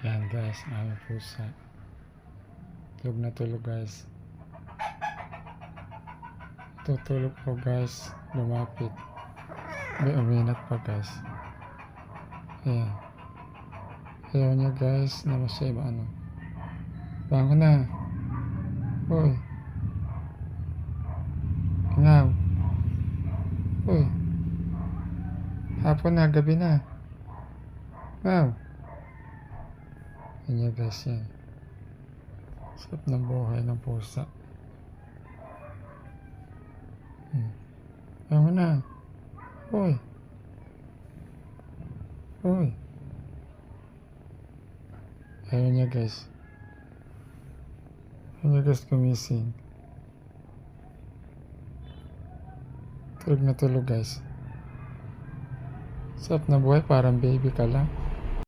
Yan guys, ang aming pusa. Tulog na tulog guys. Tutulog ko guys. Lumapit. May uminat pa guys. Ayan. Ayaw niya guys na masya ano. Bango na. Uy. Ingaw. Uy. Hapon na, gabi na. Wow. Yan guys yan. Sarap ng buhay ng pusa. Bango na. Uy. Uy. Ayaw niya guys. Ayaw niya guys gumising. Tulog na tulog guys. Sarap na buhay, parang baby ka lang.